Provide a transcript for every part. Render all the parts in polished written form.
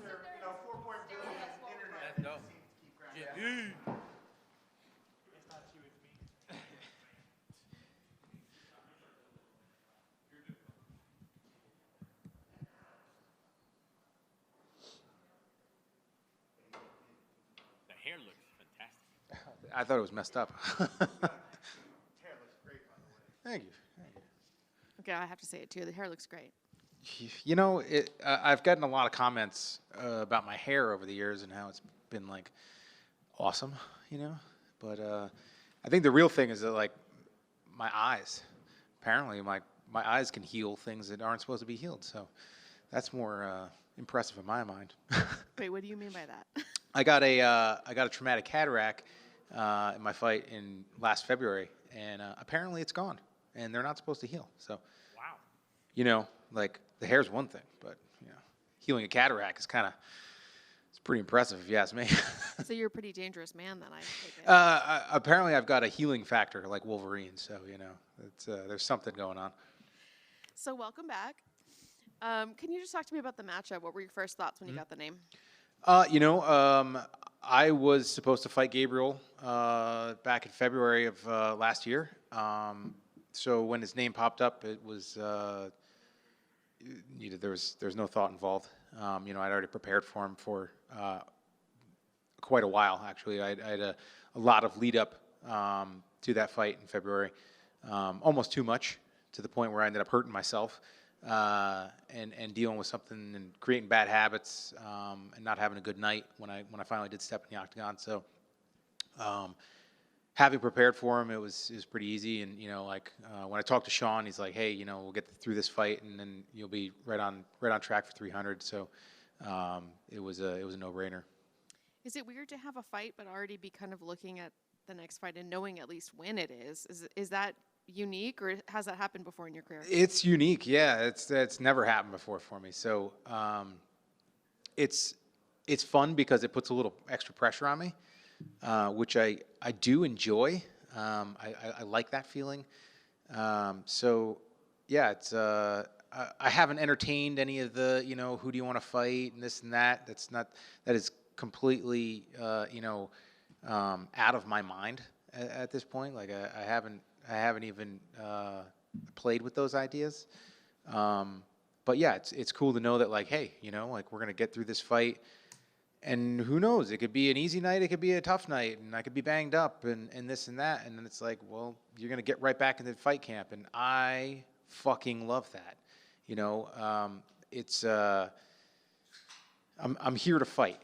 their 4-point billion internet seems to keep crashing. It's not you, it's me. The hair looks fantastic. I thought it was messed up. Hair looks great, by the way. Thank you. Okay, I have to say it too. The hair looks great. You know, I've gotten a lot of comments about my hair over the years and how it's been like awesome, you know. But I think the real thing is that like my eyes. Apparently, my eyes can heal things that aren't supposed to be healed. So that's more impressive in my mind. Wait, what do you mean by that? I got a traumatic cataract in my fight in last February, and apparently it's gone, and they're not supposed to heal. So, Wow. you know, like the hair's one thing, but you know, healing a cataract is it's pretty impressive if you ask me. So you're a pretty dangerous man then, I take it. Apparently, I've got a healing factor like Wolverine, so you know, there's something going on. So welcome back. Can you just talk to me about the matchup? What were your first thoughts when you got the name? You know, I was supposed to fight Gabriel back in February of last year. So when his name popped up, it was there's no thought involved. You know, I'd already prepared for him for quite a while. Actually, I had a lot of lead up to that fight in February, almost too much to the point where I ended up hurting myself. And dealing with something and creating bad habits and not having a good night when I finally did step in the octagon. So having prepared for him, it was pretty easy. And you know, like when I talked to Sean, he's like, "Hey, you know, we'll get through this fight, and then you'll be right on track for 300." So it was a no-brainer. Is it weird to have a fight but already be kind of looking at the next fight and knowing at least when it is? Is that unique, or has that happened before in your career? It's unique, yeah. It's never happened before for me. So it's fun because it puts a little extra pressure on me, which I do enjoy. I like that feeling. So yeah, it's I haven't entertained any of the, you know, who do you want to fight and this and that. That is completely you know, out of my mind at this point. Like I haven't even played with those ideas. But yeah, it's cool to know that, like, hey, you know, like, we're going to get through this fight, and who knows, it could be an easy night, it could be a tough night, and I could be banged up and this and that. And then it's like, well, you're going to get right back into fight camp. And I fucking love that. You know, I'm here to fight.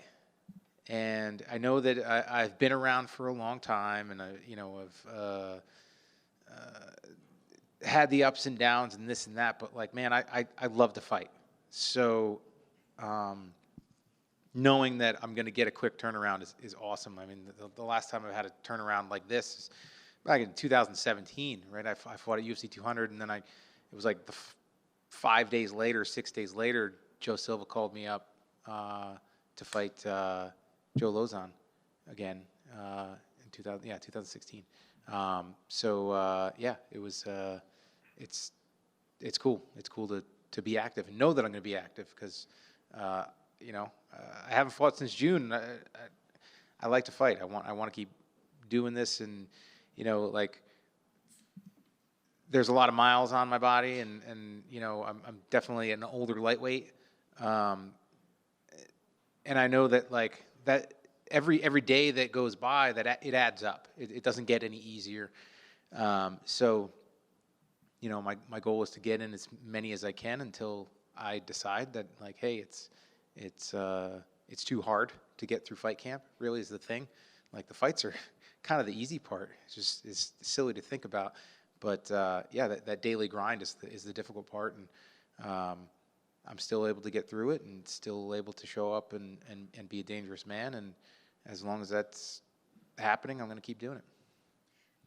And I know that I've been around for a long time, and I've had the ups and downs and this and that, but like, man, I love to fight. So knowing that I'm going to get a quick turnaround is awesome. I mean, the last time I've had a turnaround like this is back in 2017, right? I fought at UFC 200, and then it was like 5 days later, 6 days later, Joe Silva called me up to fight Joe Lozon again in 2016. So yeah, it was. It's cool. It's cool to be active and know that I'm going to be active because you know, I haven't fought since June. I like to fight. I want to keep doing this, and you know, like, there's a lot of miles on my body, and you know, I'm definitely an older lightweight, and I know that, like, that every day that goes by, that it adds up. It doesn't get any easier. So, you know, my goal is to get in as many as I can until I decide that, like, hey, it's too hard to get through fight camp. Really is the thing. Like, the fights are kind of the easy part. It's silly to think about, but yeah, that daily grind is the difficult part, and I'm still able to get through it and still able to show up and be a dangerous man. And as long as that's happening, I'm going to keep doing it.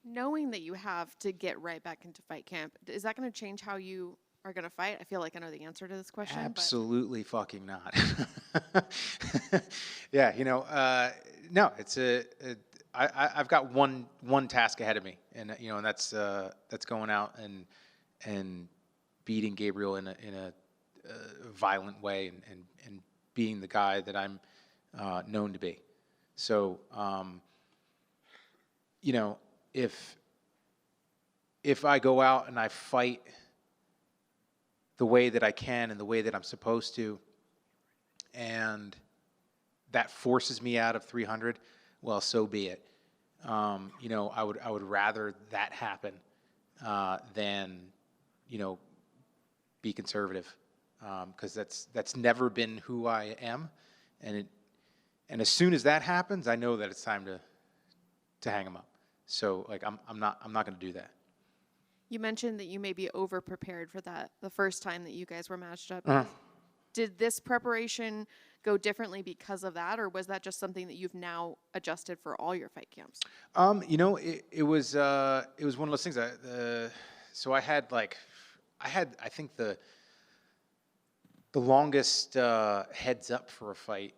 Knowing that you have to get right back into fight camp, is that going to change how you are going to fight? I feel like I know the answer to this question. Absolutely fucking not. Yeah, you know, no, I've got one task ahead of me, and you know, and that's going out and beating Gabriel in a violent way and being the guy that I'm known to be. So, you know, if I go out and I fight the way that I can and the way that I'm supposed to, and that forces me out of 300, well, so be it. You know, I would rather that happen than, you know, be conservative, because that's never been who I am, and as soon as that happens, I know that it's time to hang them up. So like I'm not going to do that. You mentioned that you may be over prepared for that the first time that you guys were matched up. Uh-huh. Did this preparation go differently because of that, or was that just something that you've now adjusted for all your fight camps? You know, it was one of those things. So I think the longest heads up for a fight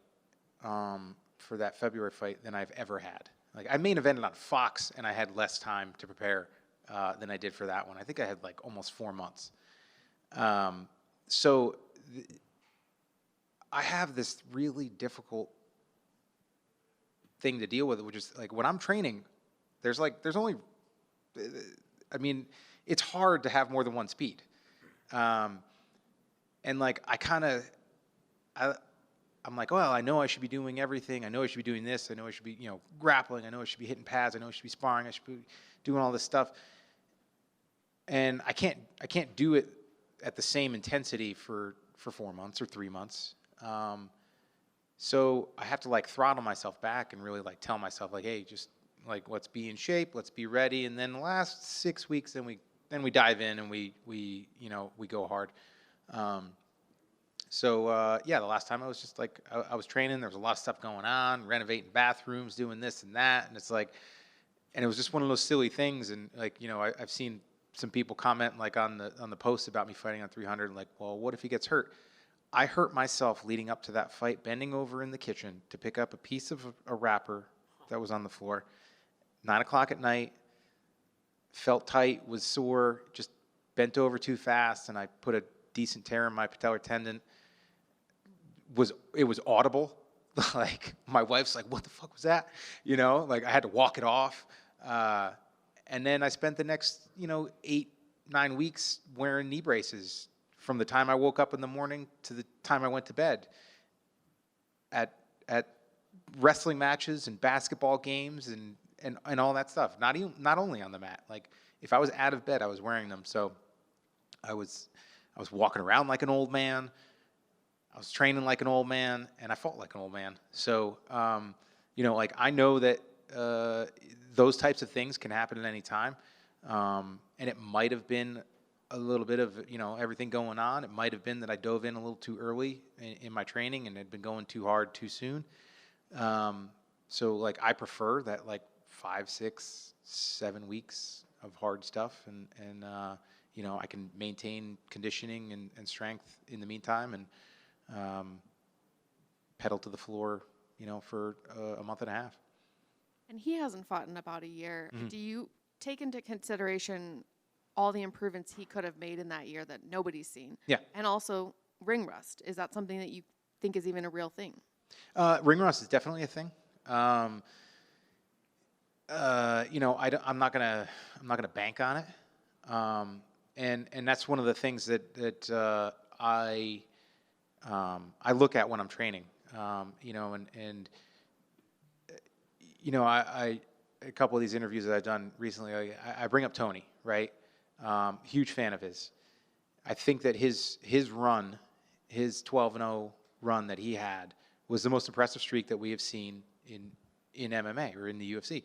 for that February fight than I've ever had. Like I main evented on Fox, and I had less time to prepare than I did for that one. I think I had like almost 4 months. So I have this really difficult thing to deal with, which is like when I'm training, there's only, I mean, it's hard to have more than one speed. And like, I'm like, well, I know I should be doing everything. I know I should be doing this. I know I should be, you know, grappling. I know I should be hitting pads. I know I should be sparring. I should be doing all this stuff. And I can't do it at the same intensity for 4 months or 3 months. So I have to like throttle myself back and really like tell myself like, hey, just like, let's be in shape. Let's be ready. And then the last 6 weeks, then we dive in and we you know, we go hard. So yeah, the last time I was just like, I was training, there was a lot of stuff going on, renovating bathrooms, doing this and that. And it's like, and it was just one of those silly things. And like, you know, I've seen some people comment like on the post about me fighting on 300, like, well, what if he gets hurt? I hurt myself leading up to that fight, bending over in the kitchen to pick up a piece of a wrapper that was on the floor, 9 o'clock at night, felt tight, was sore, just bent over too fast, and I put a decent tear in my patellar tendon. It was audible. Like my wife's like, what the fuck was that? You know, like I had to walk it off. And then I spent the next, you know, 8-9 weeks wearing knee braces from the time I woke up in the morning to the time I went to bed at wrestling matches and basketball games and all that stuff. Not only on the mat. Like if I was out of bed, I was wearing them. So I was walking around like an old man. I was training like an old man, and I fought like an old man. So, you know, like I know that those types of things can happen at any time. And it might have been a little bit of, you know, everything going on. It might have been that I dove in a little too early in my training and had been going too hard too soon. So, like, I prefer that, like, 5, 6, 7 weeks of hard stuff. And you know, I can maintain conditioning and strength in the meantime and pedal to the floor, you know, for a month and a half. And he hasn't fought in about a year. Mm-hmm. Do you take into consideration all the improvements he could have made in that year that nobody's seen? Yeah. And also ring rust. Is that something that you think is even a real thing? Ring rust is definitely a thing. You know, I'm not gonna bank on it. And that's one of the things that I look at when I'm training. You know, and you know, I a couple of these interviews that I've done recently, I bring up Tony, right? Huge fan of his. I think that his run, his 12-0 run that he had was the most impressive streak that we have seen in MMA or in the UFC,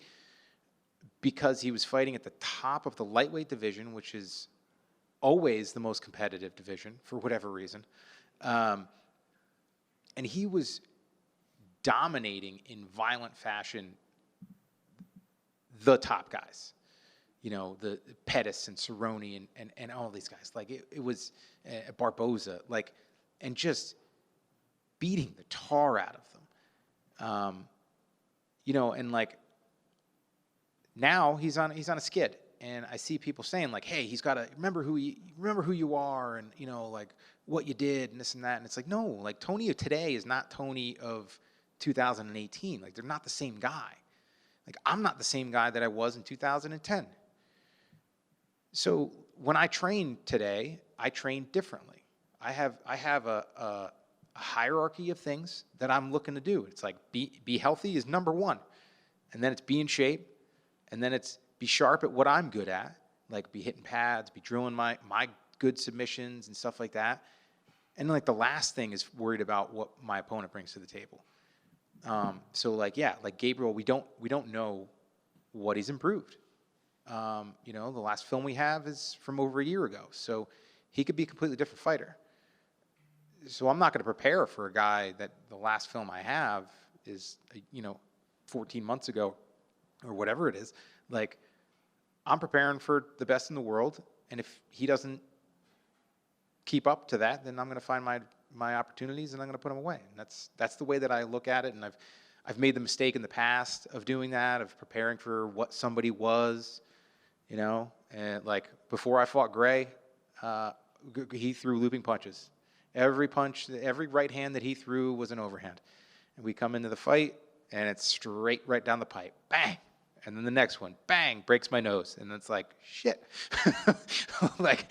because he was fighting at the top of the lightweight division, which is always the most competitive division for whatever reason. And he was dominating in violent fashion the top guys, you know, the Pettis and Cerrone and all these guys. Like it was Barboza, like, and just beating the tar out of them. You know, and like now he's on a skid. and I see people saying like, hey, he's got to remember who you are, and like what you did and this and that. And it's like, no, like Tony of today is not Tony of 2018. Like they're not the same guy. Like I'm not the same guy that I was in 2010. So when I train today, I train differently. I have a hierarchy of things that I'm looking to do. It's like be healthy is number one, and then it's be in shape, and then it's be sharp at what I'm good at, like be hitting pads, be drilling my good submissions and stuff like that. And like the last thing is worried about what my opponent brings to the table. So like Gabriel, we don't know what he's improved. The last film we have is from over a year ago, so he could be a completely different fighter. So I'm not going to prepare for a guy that the last film I have is 14 months ago or whatever it is. Like I'm preparing for the best in the world, and if he doesn't keep up to that, then I'm going to find my opportunities and I'm going to put them away. And that's the way that I look at it. And I've made the mistake in the past of doing that, of preparing for what somebody was, and like before I fought Gray, he threw looping punches. Every punch, every right hand that he threw was an overhand. And we come into the fight and it's straight right down the pipe. Bang. And then the next one, bang, breaks my nose. And it's like, shit. like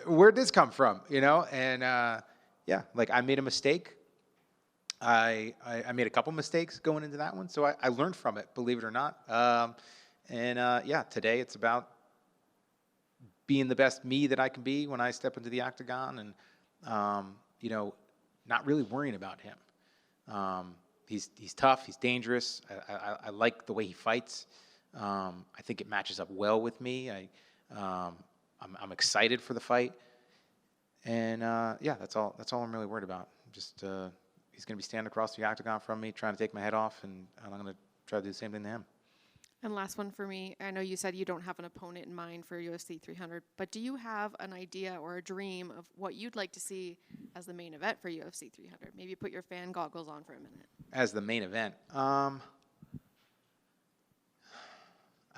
where'd this come from? And like I made a mistake. I made a couple mistakes going into that one. So I learned from it, believe it or not. Today it's about being the best me that I can be when I step into the octagon, and, not really worrying about him. He's tough. He's dangerous. I like the way he fights. I think it matches up well with me. I'm excited for the fight, and that's all I'm really worried about. Just he's going to be standing across the octagon from me, trying to take my head off, and I'm going to try to do the same thing to him. And last one for me, I know you said you don't have an opponent in mind for UFC 300, but do you have an idea or a dream of what you'd like to see as the main event for UFC 300? Maybe put your fan goggles on for a minute. As the main event? I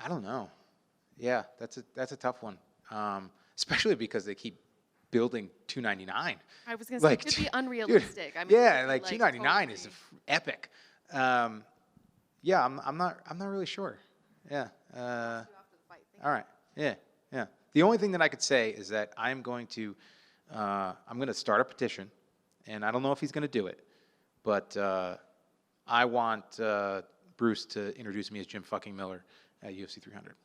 don't know. Yeah, that's a tough one, especially because they keep building 299. I was going to say, it could be unrealistic. Dude, like 299 is epic. I'm not really sure. Yeah. All right. Yeah. The only thing that I could say is that I'm going to start a petition, and I don't know if he's going to do it, but I want Bruce to introduce me as Jim fucking Miller at UFC 300.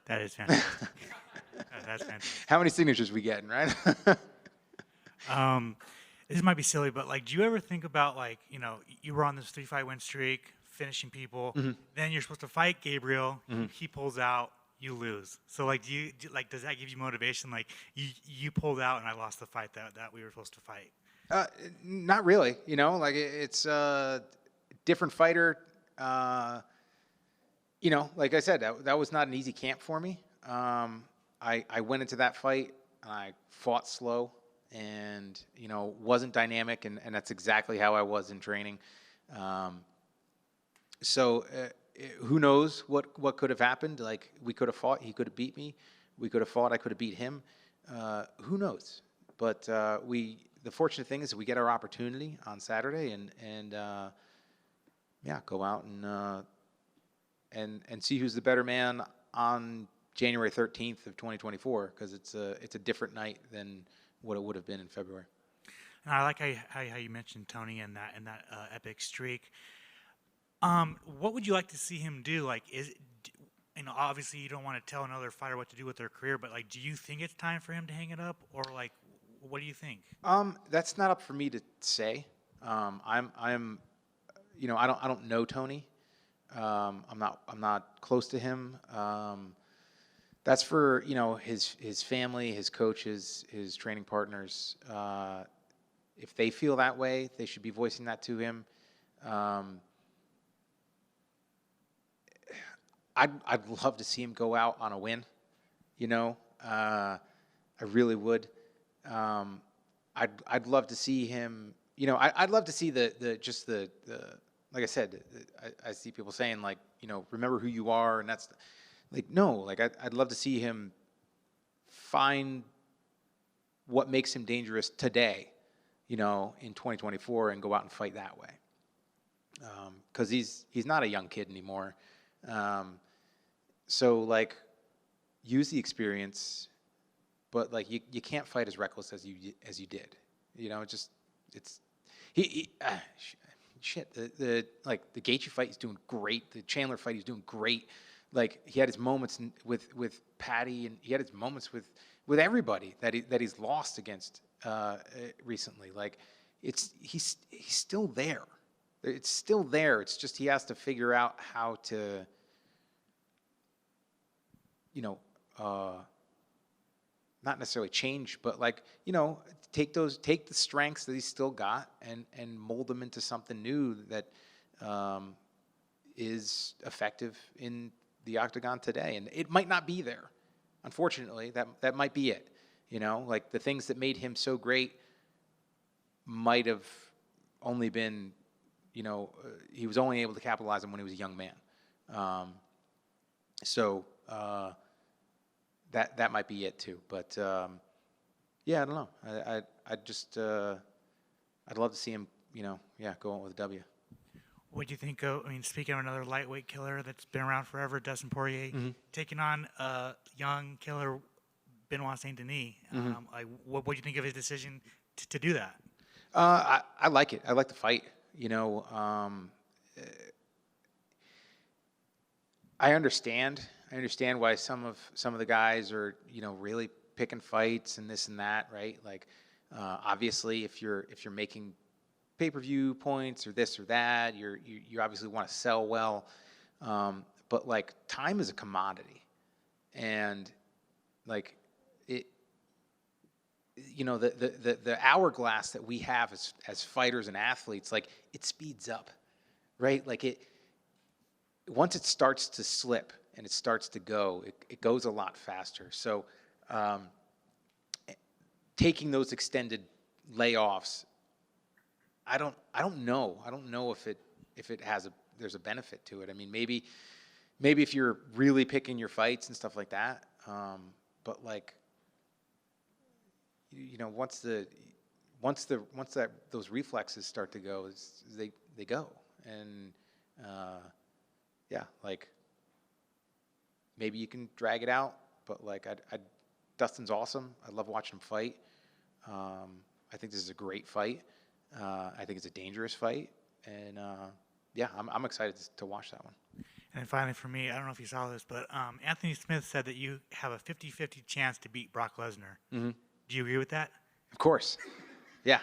That is fantastic. That's fantastic. How many signatures we getting, right? This might be silly, but like, do you ever think about you were on this 3-fight win streak, finishing people, then you're supposed to fight Gabriel, he pulls out, you lose. So like, does that give you motivation? Like you pulled out and I lost the fight that we were supposed to fight. Not really. It's a different fighter. Like I said, that was not an easy camp for me. I went into that fight, I fought slow, and wasn't dynamic, and that's exactly how I was in training. So who knows what could have happened? Like we could have fought, he could have beat me. We could have fought, I could have beat him. Who knows? But the fortunate thing is we get our opportunity on Saturday, and go out and see who's the better man on January 13th of 2024, because it's a different night than what it would have been in February. And I like how you mentioned Tony and that epic streak. What would you like to see him do? Like, obviously you don't want to tell another fighter what to do with their career, but like, do you think it's time for him to hang it up, or like, what do you think? That's not up for me to say. I don't know Tony. I'm not close to him. That's for his family, his coaches, his training partners. If they feel that way, they should be voicing that to him. I'd love to see him go out on a win. I really would. I'd love to see him. I'd love to see the like I said, I see people saying like, remember who you are, and Like, no, like I'd love to see him find what makes him dangerous today, in 2024 and go out and fight that way. Because he's not a young kid anymore. So like, use the experience, but like you can't fight as reckless as you did. Shit. The Gaethje fight, he's doing great. The Chandler fight, he's doing great. Like, he had his moments with Patty, and he had his moments with everybody that he's lost against recently. Like, he's still there. It's still there. It's just he has to figure out how to, not necessarily change, but like, take the strengths that he's still got and mold them into something new that is effective in the octagon today. And it might not be there. Unfortunately, that might be it. Like, the things that made him so great might have only been, he was only able to capitalize on when he was a young man. So that might be it too. But yeah, I don't know. I'd love to see him, go on with a W. What do you think of, speaking of another lightweight killer that's been around forever, Dustin Poirier, taking on a young killer, Benoit Saint Denis? What do you think of his decision to do that? I like it. I like the fight. I understand why some of the guys are, really picking fights and this and that, right? Like, obviously, if you're making pay-per-view points or this or that, you obviously want to sell well, but like, time is a commodity, and like it, the hourglass that we have as fighters and athletes, like, it speeds up, right? Like, once it starts to slip and it starts to go, it goes a lot faster. So taking those extended layoffs, I don't know. I don't know if there's a benefit to it. I mean, maybe if you're really picking your fights and stuff like that, but like, once those reflexes start to go, they go. And yeah, like, maybe you can drag it out, but like, Dustin's awesome. I love watching him fight. I think this is a great fight. I think it's a dangerous fight, and yeah, I'm excited to watch that one. And finally, for me, I don't know if you saw this, but Anthony Smith said that you have a 50-50 chance to beat Brock Lesnar. Mm-hmm. Do you agree with that? Of course. Yeah.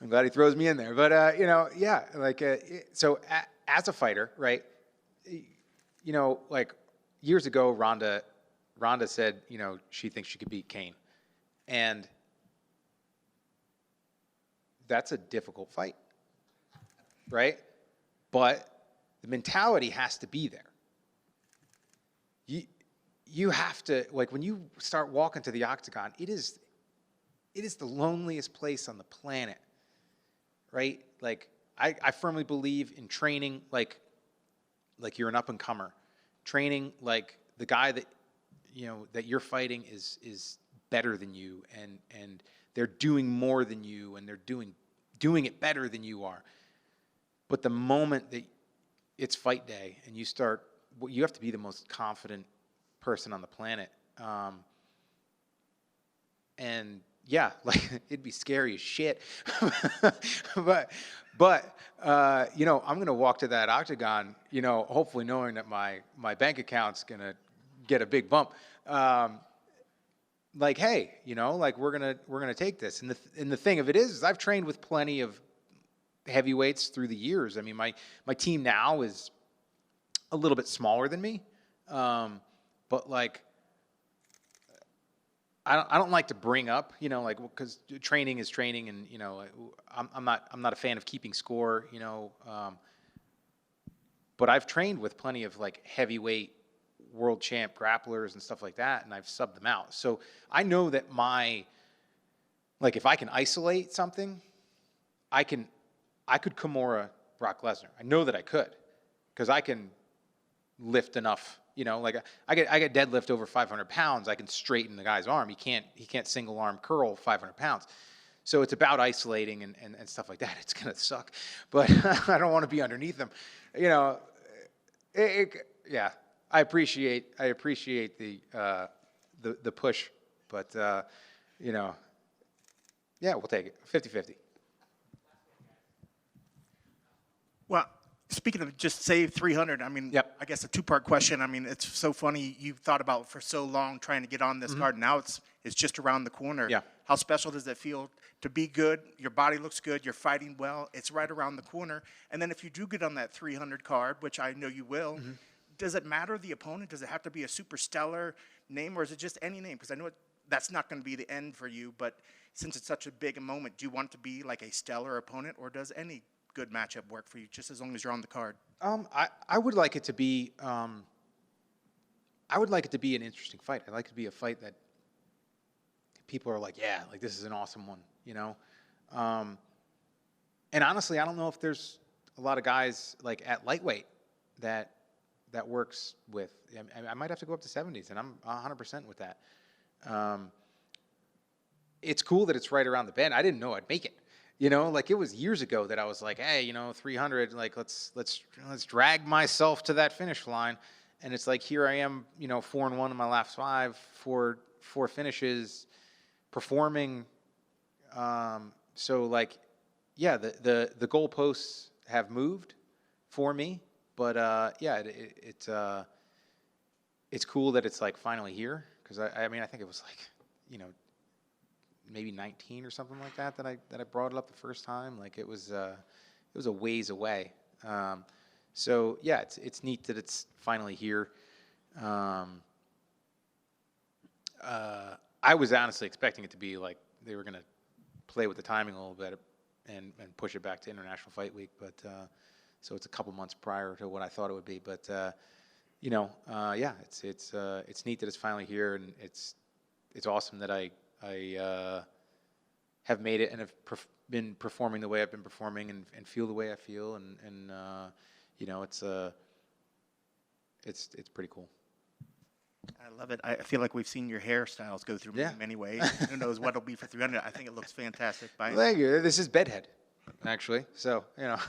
I'm glad he throws me in there, but yeah, like, so as a fighter, right? Like, years ago, Ronda said, she thinks she could beat Kane, and that's a difficult fight, right? But the mentality has to be there. You have to, like, when you start walking to the octagon, it is the loneliest place on the planet, right? Like, I firmly believe in training like you're an up-and-comer. Training like the guy that, that you're fighting is better than you, and they're doing more than you, and they're doing it better than you are. But the moment that it's fight day and you have to be the most confident person on the planet. And yeah, like, it'd be scary as shit. but I'm going to walk to that octagon, hopefully knowing that my bank account's going to get a big bump. Like, hey, like, we're going to take this. And the thing of it is I've trained with plenty of heavyweights through the years. I mean, my team now is a little bit smaller than me. But like, I don't like to bring up, like, because training is training, and I'm not a fan of keeping score, but I've trained with plenty of like heavyweight world champ grapplers and stuff like that, and I've subbed them out. So I know that if I can isolate something, I could Kimura Brock Lesnar. I know that I could, because I can lift enough. Like I get deadlift over 500 pounds. I can straighten the guy's arm. He can't single arm curl 500 pounds. So it's about isolating and stuff like that. It's gonna suck, but I don't want to be underneath him. Yeah, I appreciate the push, but yeah, we'll take it 50-50. Well, speaking of just save 300, I mean, Yep. I guess a two-part question. I mean, it's so funny. You've thought about for so long trying to get on this card. Now it's just around the corner. Yeah. How special does it feel to be good? Your body looks good. You're fighting well. It's right around the corner. And then if you do get on that 300 card, which I know you will, does it matter the opponent? Does it have to be a super stellar name, or is it just any name? Because I know that's not going to be the end for you, but since it's such a big moment, do you want it to be like a stellar opponent, or does any good matchup work for you, just as long as you're on the card? I would like it to be an interesting fight. I'd like it to be a fight that people are like, yeah, like this is an awesome one, and honestly, I don't know if there's a lot of guys like at lightweight that works with. I might have to go up to 70s, and I'm 100% with that. It's cool that it's right around the bend. I didn't know I'd make it. Like it was years ago that I was like, hey, 300, like let's drag myself to that finish line. And it's like, here I am, 4-1 in my last 5, four finishes, performing. So like, yeah, the goalposts have moved for me, but yeah, it's cool that it's like finally here. Cause I mean, I think it was like, maybe 19 or something like that I brought it up the first time. Like it was a ways away. So yeah, it's neat that it's finally here. I was honestly expecting it to be like they were going to play with the timing a little bit and push it back to International Fight Week, but so it's a couple months prior to what I thought it would be. But yeah, it's neat that it's finally here, and it's awesome that I have made it and have been performing the way I've been performing and feel the way I feel, and it's pretty cool. I love it. I feel like we've seen your hairstyles go through many ways. Who knows what it'll be for 300? I think it looks fantastic. Thank you. This is bedhead, actually. So Let's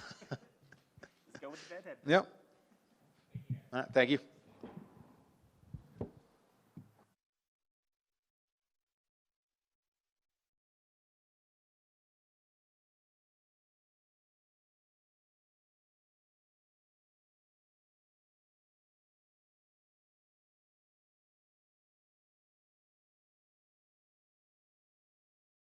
go with the bedhead. Yep. Thank you.